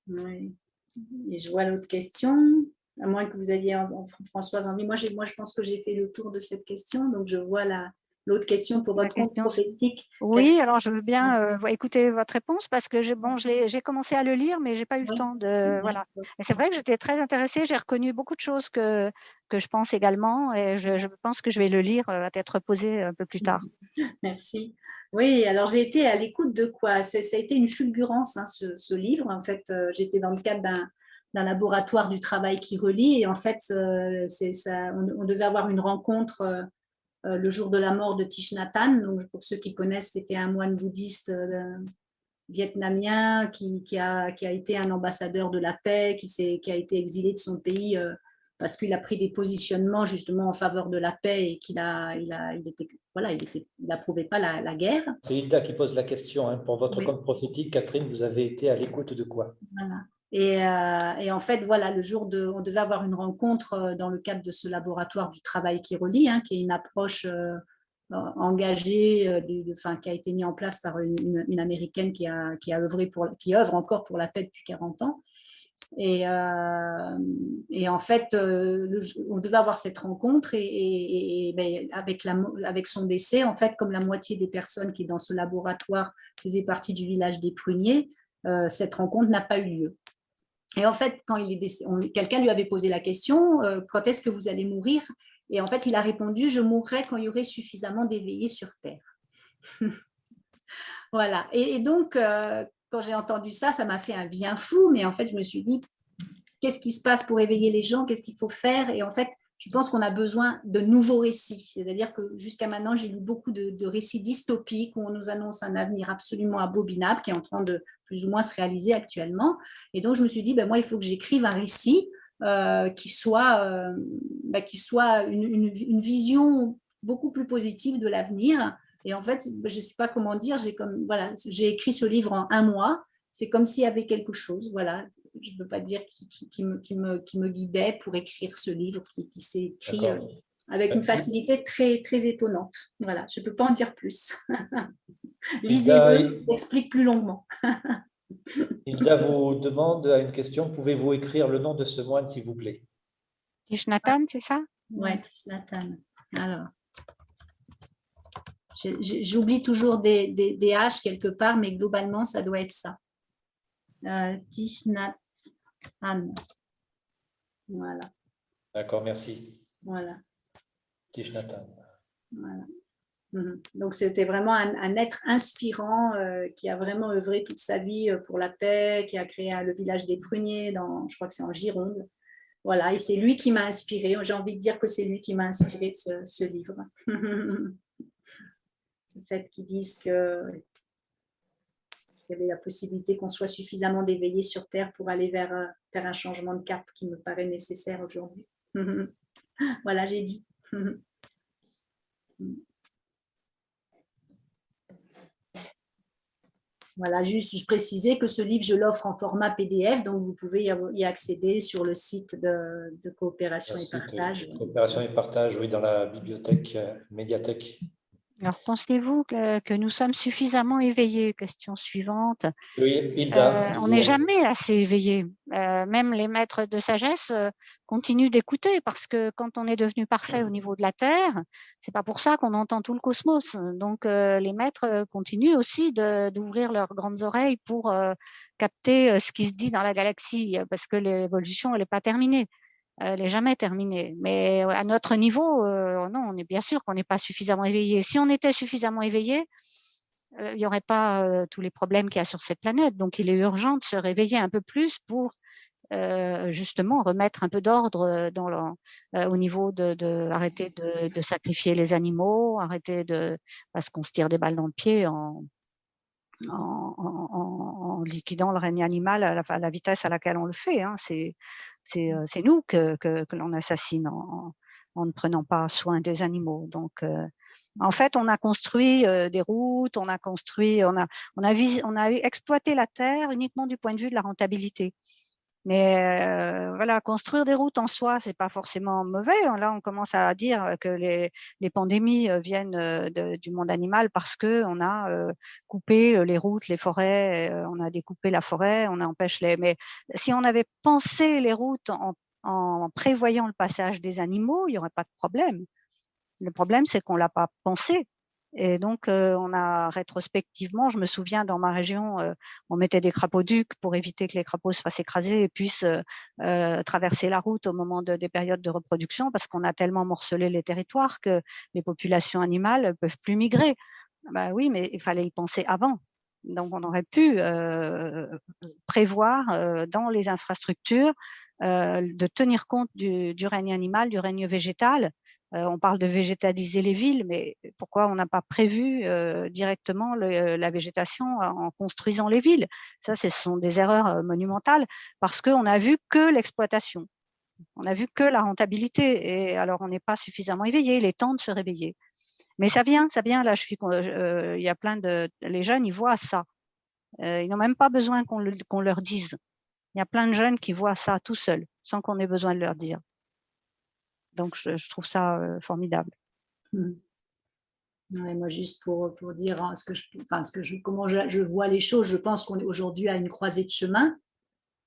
Oui. Et je vois l'autre question, à moins que vous aviez, Françoise, envie. Moi, je pense que j'ai fait le tour de cette question, donc je vois l'autre question pour La votre compte question, prophétique. oui, alors je veux bien écouter votre réponse parce que j'ai commencé à le lire, mais j'ai pas eu le Oui, temps de, voilà. Et c'est vrai que j'étais très intéressée, j'ai reconnu beaucoup de choses que je pense également et je pense que je vais le lire à tête reposée un peu plus tard. merci. Oui, alors j'ai été à l'écoute de quoi? Ça a été une fulgurance, hein, ce livre. En fait, j'étais dans le cadre d'un laboratoire du travail qui relie, et en fait, on devait avoir une rencontre le jour de la mort de Thich Nhat Hanh. Donc, pour ceux qui connaissent, c'était un moine bouddhiste vietnamien qui a été un ambassadeur de la paix, qui a été exilé de son pays parce qu'il a pris des positionnements justement en faveur de la paix et qu'il n'approuvait pas la guerre. C'est Hilda qui pose la question. Hein. Pour votre Oui. compte prophétique, Catherine, vous avez été à l'écoute de quoi? Voilà. Et en fait, voilà, on devait avoir une rencontre dans le cadre de ce laboratoire du travail qui relie, hein, qui est une approche engagée, qui a été mise en place par une Américaine qui œuvre encore pour la paix depuis 40 ans. Et en fait, on devait avoir cette rencontre ben, avec son décès, en fait, comme la moitié des personnes qui dans ce laboratoire faisaient partie du village des Pruniers, cette rencontre n'a pas eu lieu. Et en fait, quand il est décédé, quelqu'un lui avait posé la question, quand est-ce que vous allez mourir? Et en fait, il a répondu, je mourrai quand il y aurait suffisamment d'éveillés sur Terre. Voilà. Et donc, quand j'ai entendu ça, ça m'a fait un bien fou, mais en fait, je me suis dit, qu'est-ce qui se passe pour éveiller les gens? Qu'est-ce qu'il faut faire? Et en fait, je pense qu'on a besoin de nouveaux récits. C'est-à-dire que jusqu'à maintenant, j'ai lu beaucoup de récits dystopiques où on nous annonce un avenir absolument abominable qui est en train de plus ou moins se réaliser actuellement. Et donc, je me suis dit, ben, moi, il faut que j'écrive un récit qui soit une vision beaucoup plus positive de l'avenir. Et en fait, je ne sais pas comment dire, j'ai écrit ce livre en 1 mois. C'est comme s'il y avait quelque chose, voilà. Je ne peux pas dire qui me guidait pour écrire ce livre qui s'est écrit avec une facilité très, très étonnante. Voilà, je ne peux pas en dire plus. Lisez-le, je explique plus longuement. Hilda vous demande à une question, pouvez-vous écrire le nom de ce moine, s'il vous plaît? Thich Nhat Hanh, c'est ça? Oui, Thich Nhat Hanh. Alors, j'oublie toujours des H quelque part, mais globalement, ça doit être ça. Thich Nhat Hanh. Voilà. D'accord, merci. Voilà. Thich Nhat Hanh. Voilà. Donc, c'était vraiment un être inspirant qui a vraiment œuvré toute sa vie pour la paix, qui a créé le village des Pruniers, je crois que c'est en Gironde. Voilà, et c'est lui qui m'a inspiré. J'ai envie de dire que c'est lui qui m'a inspiré ce livre. Le fait qu'ils disent qu'il y avait la possibilité qu'on soit suffisamment d'éveillés sur Terre pour aller vers un changement de cap qui me paraît nécessaire aujourd'hui. Voilà, j'ai dit. Voilà, juste je précisais que ce livre, je l'offre en format PDF, donc vous pouvez y accéder sur le site de Coopération et Partage. Coopération et Partage, oui, dans la bibliothèque, médiathèque. Alors, pensez-vous que nous sommes suffisamment éveillés? Question suivante. Oui, Hilda. On n'est jamais assez éveillés. Même les maîtres de sagesse continuent d'écouter parce que quand on est devenu parfait au niveau de la Terre, c'est pas pour ça qu'on entend tout le cosmos. Donc, les maîtres continuent aussi d'ouvrir leurs grandes oreilles pour capter ce qui se dit dans la galaxie parce que l'évolution, elle n'est pas terminée. Elle n'est jamais terminée. Mais à notre niveau, non, on est bien sûr qu'on n'est pas suffisamment éveillé. Si on était suffisamment éveillé, il n'y aurait pas tous les problèmes qu'il y a sur cette planète. Donc, il est urgent de se réveiller un peu plus pour justement remettre un peu d'ordre au niveau arrêter de sacrifier les animaux, arrêter parce qu'on se tire des balles dans le pied en liquidant le règne animal à la vitesse à laquelle on le fait. Hein. C'est nous que l'on assassine en ne prenant pas soin des animaux. Donc, en fait, on a construit des routes, on a exploité la terre uniquement du point de vue de la rentabilité. Mais voilà, construire des routes en soi, c'est pas forcément mauvais. Là, on commence à dire que les pandémies viennent du monde animal parce que on a coupé les routes, les forêts, on a découpé la forêt, on empêche les. Mais si on avait pensé les routes en prévoyant le passage des animaux, il n'y aurait pas de problème. Le problème, c'est qu'on l'a pas pensé. Et donc, on a rétrospectivement, je me souviens dans ma région, on mettait des crapauducs pour éviter que les crapauds se fassent écraser et puissent traverser la route au moment des périodes de reproduction, parce qu'on a tellement morcelé les territoires que les populations animales ne peuvent plus migrer. Ben oui, mais il fallait y penser avant. Donc, on aurait pu prévoir dans les infrastructures de tenir compte du règne animal, du règne végétal. On parle de végétaliser les villes, mais pourquoi on n'a pas prévu directement la végétation en construisant les villes? Ça, ce sont des erreurs monumentales parce qu'on a vu que l'exploitation. On a vu que la rentabilité. Et alors, on n'est pas suffisamment éveillé. Il est temps de se réveiller. Mais ça vient. Là, il y a plein les jeunes, ils voient ça. Ils n'ont même pas besoin qu'on leur dise. Il y a plein de jeunes qui voient ça tout seuls, sans qu'on ait besoin de leur dire. Donc, je trouve ça formidable. Ouais, moi, juste pour dire hein, comment je vois les choses, je pense qu'on est aujourd'hui à une croisée de chemin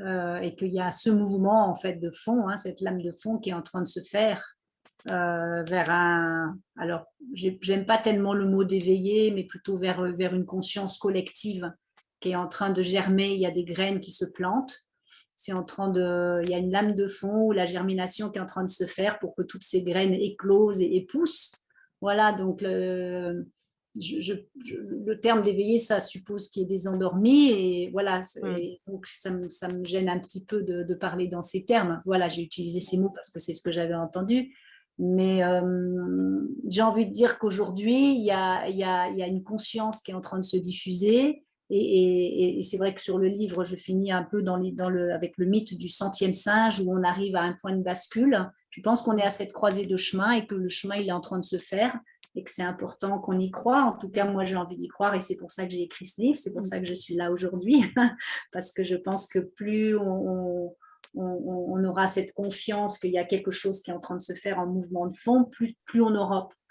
et qu'il y a ce mouvement en fait de fond, hein, cette lame de fond qui est en train de se faire vers un. Alors, j'aime pas tellement le mot d'éveiller, mais plutôt vers une conscience collective qui est en train de germer. Il y a des graines qui se plantent. Il y a une lame de fond où la germination qui est en train de se faire pour que toutes ces graines éclosent et poussent. Voilà, donc le terme d'éveiller, ça suppose qu'il y ait des endormis et voilà, donc ça me gêne un petit peu de parler dans ces termes. Voilà, j'ai utilisé ces mots parce que c'est ce que j'avais entendu. Mais j'ai envie de dire qu'aujourd'hui, il y a une conscience qui est en train de se diffuser. Et c'est vrai que sur le livre, je finis un peu avec le mythe du 100e singe où on arrive à un point de bascule. Je pense qu'on est à cette croisée de chemin et que le chemin, il est en train de se faire et que c'est important qu'on y croit. En tout cas, moi, j'ai envie d'y croire et c'est pour ça que j'ai écrit ce livre. C'est pour ça que je suis là aujourd'hui parce que je pense que plus on aura cette confiance qu'il y a quelque chose qui est en train de se faire en mouvement de fond, plus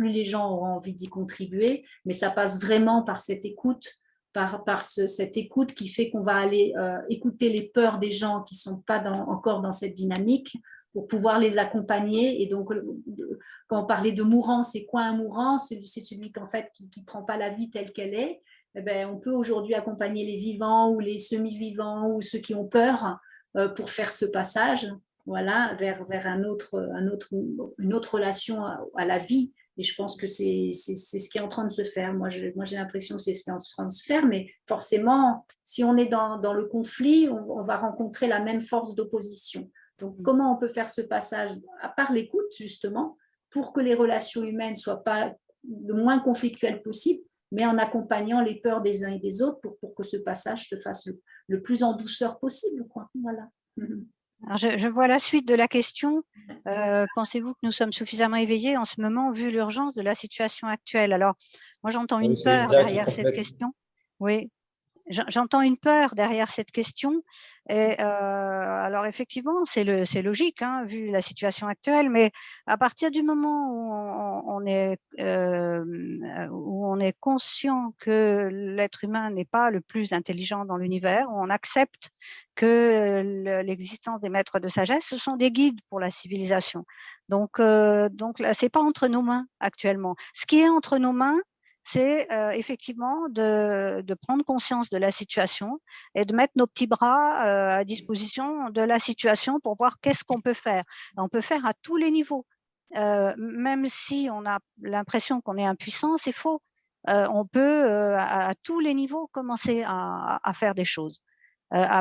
les gens auront envie d'y contribuer. Mais ça passe vraiment par cette écoute, cette écoute qui fait qu'on va aller écouter les peurs des gens qui ne sont pas encore dans cette dynamique pour pouvoir les accompagner. Et donc, quand on parlait de mourant, c'est quoi un mourant? C'est celui qu'en fait, qui ne prend pas la vie telle qu'elle est. Eh bien, on peut aujourd'hui accompagner les vivants ou les semi-vivants ou ceux qui ont peur pour faire ce passage, voilà, vers une autre relation à la vie. Et je pense que c'est ce qui est en train de se faire. Moi, j'ai l'impression que c'est ce qui est en train de se faire, mais forcément, si on est dans le conflit, on va rencontrer la même force d'opposition. Donc, comment on peut faire ce passage, à part l'écoute, justement, pour que les relations humaines ne soient pas le moins conflictuelles possible, mais en accompagnant les peurs des uns et des autres pour que ce passage se fasse le plus en douceur possible, quoi. Voilà. Alors je vois la suite de la question. Pensez-vous que nous sommes suffisamment éveillés en ce moment vu l'urgence de la situation actuelle? Alors, moi, j'entends une peur derrière cette question. Oui. J'entends une peur derrière cette question. Et alors effectivement, c'est logique hein, vu la situation actuelle, mais à partir du moment où on est conscient que l'être humain n'est pas le plus intelligent dans l'univers, où on accepte que l'existence des maîtres de sagesse, ce sont des guides pour la civilisation. Donc c'est pas entre nos mains actuellement. Ce qui est entre nos mains, c'est effectivement de prendre conscience de la situation et de mettre nos petits bras à disposition de la situation pour voir qu'est-ce qu'on peut faire. On peut faire à tous les niveaux. Même si on a l'impression qu'on est impuissant, c'est faux. On peut à tous les niveaux commencer à faire des choses. À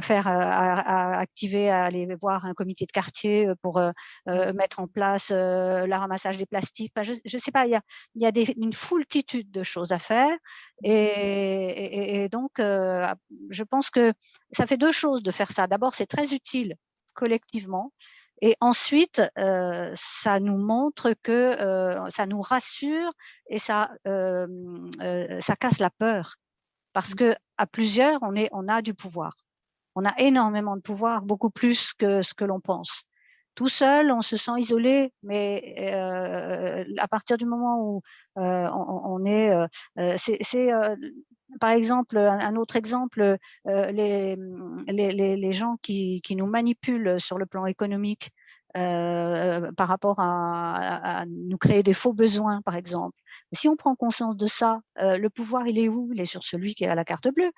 activer, à aller voir un comité de quartier pour mettre en place le ramassage des plastiques. Enfin, je sais pas, il y a une foultitude de choses à faire et donc je pense que ça fait deux choses de faire ça. D'abord, c'est très utile collectivement. Et ensuite, ça nous montre que ça nous rassure et ça casse la peur parce que à plusieurs, on a du pouvoir. On a énormément de pouvoir, beaucoup plus que ce que l'on pense. Tout seul, on se sent isolé, mais à partir du moment où on est, par exemple, un autre exemple, les gens qui nous manipulent sur le plan économique par rapport à nous créer des faux besoins, par exemple. Si on prend conscience de ça, le pouvoir, il est où? Il est sur celui qui a la carte bleue.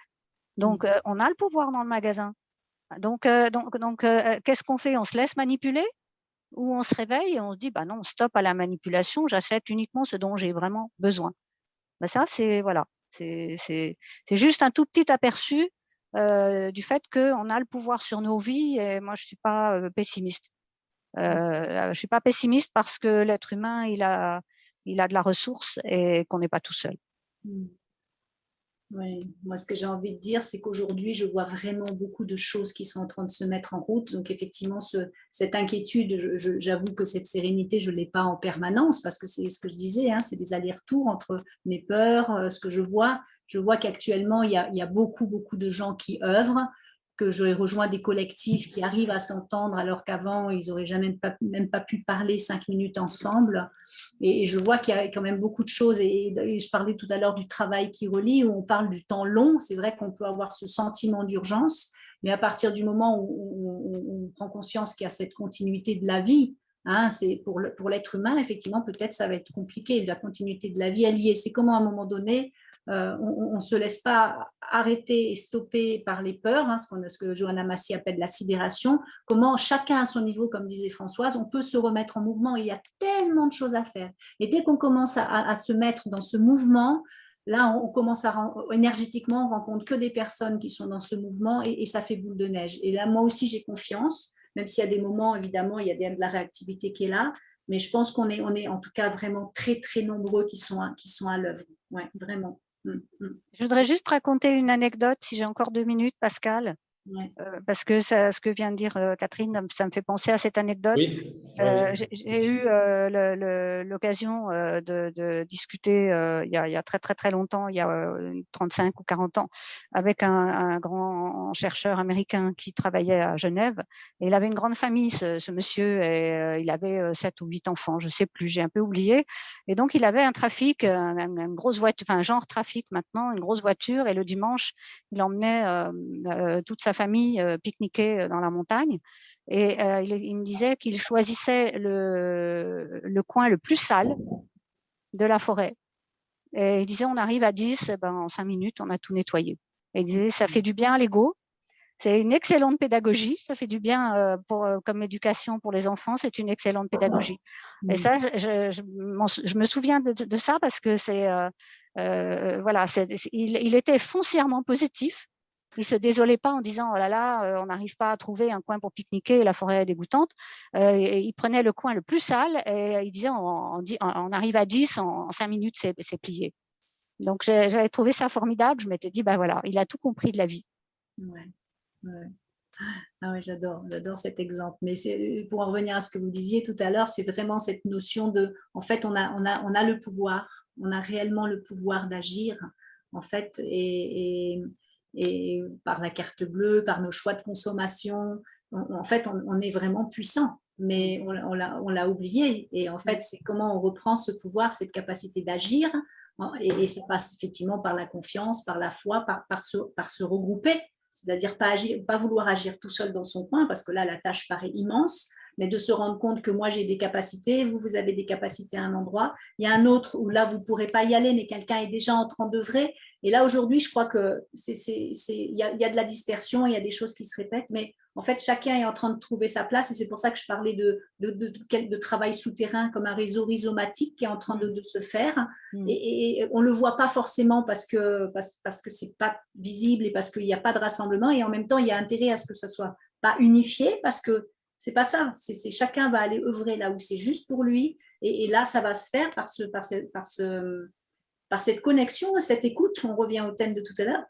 Donc, on a le pouvoir dans le magasin. Donc, qu'est-ce qu'on fait? On se laisse manipuler ou on se réveille et on se dit, bah non, stop à la manipulation, j'achète uniquement ce dont j'ai vraiment besoin. Ben ça, c'est voilà, c'est juste un tout petit aperçu du fait qu'on a le pouvoir sur nos vies. Et moi, je suis pas pessimiste. Je suis pas pessimiste parce que l'être humain, il a de la ressource et qu'on n'est pas tout seul. Oui, moi ce que j'ai envie de dire, c'est qu'aujourd'hui, je vois vraiment beaucoup de choses qui sont en train de se mettre en route. Donc effectivement, cette inquiétude, j'avoue que cette sérénité, je ne l'ai pas en permanence parce que c'est ce que je disais, hein, c'est des allers-retours entre mes peurs, ce que je vois. Je vois qu'actuellement, il y a beaucoup, beaucoup de gens qui œuvrent, que je rejoins des collectifs qui arrivent à s'entendre alors qu'avant, ils n'auraient jamais même pas pu parler 5 minutes ensemble. Et je vois qu'il y a quand même beaucoup de choses. Et je parlais tout à l'heure du travail qui relie, où on parle du temps long. C'est vrai qu'on peut avoir ce sentiment d'urgence, mais à partir du moment où on prend conscience qu'il y a cette continuité de la vie, hein, c'est pour l'être humain, effectivement, peut-être ça va être compliqué. La continuité de la vie est liée. C'est comment à un moment donné, on ne se laisse pas arrêter et stopper par les peurs, hein, ce que Johanna Massy appelle la sidération. Comment chacun à son niveau, comme disait Françoise, on peut se remettre en mouvement. Il y a tellement de choses à faire. Et dès qu'on commence à se mettre dans ce mouvement, là, on commence énergétiquement, on rencontre que des personnes qui sont dans ce mouvement et ça fait boule de neige. Et là, moi aussi, j'ai confiance, même s'il y a des moments, évidemment, il y a de la réactivité qui est là. Mais je pense qu'on est en tout cas vraiment très, très nombreux qui sont à l'œuvre. Ouais, vraiment. Je voudrais juste raconter une anecdote, si j'ai encore 2 minutes, Pascal. Ouais. Parce que ce que vient de dire Catherine, ça me fait penser à cette anecdote. Oui. J'ai eu l'occasion de discuter il y a très très très longtemps, il y a 35 ou 40 ans, avec un grand chercheur américain qui travaillait à Genève. Et il avait une grande famille, ce monsieur, et il avait 7 ou 8 enfants, je ne sais plus, j'ai un peu oublié. Et donc il avait un trafic, une grosse voiture, enfin un genre trafic maintenant, une grosse voiture, et le dimanche, il emmenait toute sa famille pique-niquer dans la montagne. Et il me disait qu'il choisissait le coin le plus sale de la forêt. Et il disait, on arrive à 10, ben, en 5 minutes, on a tout nettoyé. Et il disait, ça fait du bien à l'ego. C'est une excellente pédagogie. Ça fait du bien comme éducation pour les enfants. C'est une excellente pédagogie. Et ça, je me souviens de ça parce que voilà, il était foncièrement positif. Il ne se désolait pas en disant « Oh là là, on n'arrive pas à trouver un coin pour pique-niquer, la forêt est dégoûtante ». Il prenait le coin le plus sale et il disait « On arrive à 10, en 5 minutes, c'est plié ». Donc, j'avais trouvé ça formidable. Je m'étais dit « Ben voilà, il a tout compris de la vie ». Ouais, ouais. Ah ouais, j'adore cet exemple. Mais pour en revenir à ce que vous disiez tout à l'heure, c'est vraiment cette notion de, en fait, on a le pouvoir, on a réellement le pouvoir d'agir, en fait, et par la carte bleue, par nos choix de consommation, en fait, on est vraiment puissant, mais on l'a oublié. Et en fait, c'est comment on reprend ce pouvoir, cette capacité d'agir, et ça passe effectivement par la confiance, par la foi, par se regrouper. C'est-à-dire pas vouloir agir tout seul dans son coin, parce que là, la tâche paraît immense, mais de se rendre compte que moi, j'ai des capacités, vous avez des capacités à un endroit, il y a un autre où là, vous ne pourrez pas y aller, mais quelqu'un est déjà en train d'œuvrer. Et là, aujourd'hui, je crois qu'il y a de la dispersion, il y a des choses qui se répètent, mais en fait, chacun est en train de trouver sa place, et c'est pour ça que je parlais de travail souterrain comme un réseau rhizomatique qui est en train de se faire. Et on ne le voit pas forcément parce que ce n'est pas visible et parce qu'il n'y a pas de rassemblement, et en même temps, il y a intérêt à ce que ça ne soit pas unifié, parce que ce n'est pas ça. Chacun va aller œuvrer là où c'est juste pour lui, et là, ça va se faire par cette connexion, cette écoute. On revient au thème de tout à l'heure.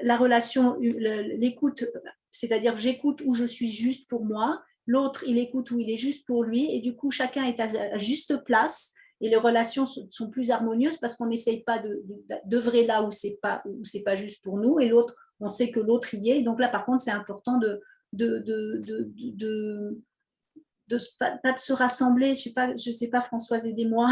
La relation, l'écoute, c'est-à-dire j'écoute où je suis juste pour moi, l'autre, il écoute où il est juste pour lui, et du coup, chacun est à juste place, et les relations sont plus harmonieuses parce qu'on n'essaye pas d'œuvrer là où c'est pas juste pour nous, et l'autre, on sait que l'autre y est. Donc là, par contre, c'est important pas de se rassembler. Je sais pas, Françoise, aidez-moi.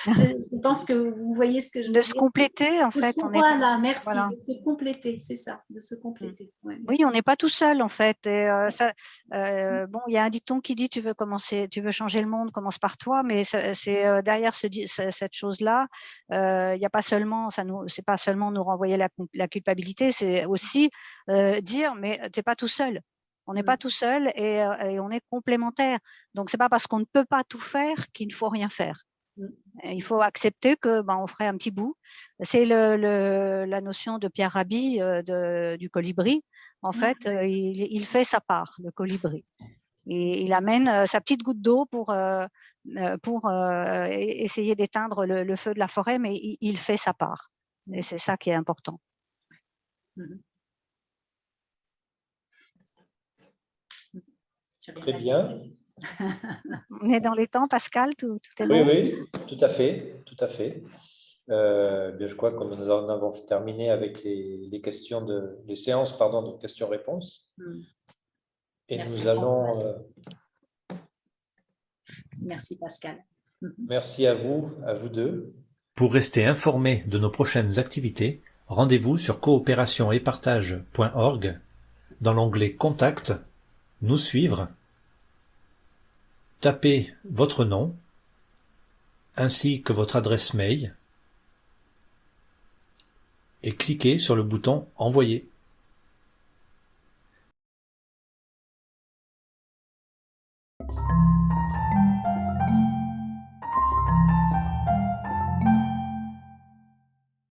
Je pense que vous voyez ce que je veux De dire. se compléter, en fait. Voilà, merci, voilà. de se compléter, c'est ça, de se compléter. Ouais, oui, on n'est pas tout seul, en fait. Et, bon, il y a un dicton qui dit tu veux changer le monde, commence par toi, mais c'est derrière cette chose-là, il y a pas seulement, c'est pas seulement nous renvoyer la culpabilité, c'est aussi dire mais tu n'es pas tout seul. On n'est pas tout seul et on est complémentaires. Donc, c'est pas parce qu'on ne peut pas tout faire qu'il ne faut rien faire. Il faut accepter que on ferait un petit bout. C'est la notion de Pierre Rabhi du colibri. En fait, il fait sa part, le colibri. Et il amène sa petite goutte d'eau pour essayer d'éteindre le feu de la forêt, mais il fait sa part. Et c'est ça qui est important. Très bien. On est dans les temps, Pascal, tout est bon? Oui, tout à fait, tout à fait. Bien, je crois que nous en avons terminé avec les séances de questions-réponses. Et merci, nous allons. Merci Pascal. Merci à vous deux. Pour rester informé de nos prochaines activités, rendez-vous sur coopérationetpartage.org dans l'onglet Contact, nous suivre, tapez votre nom ainsi que votre adresse mail et cliquez sur le bouton Envoyer.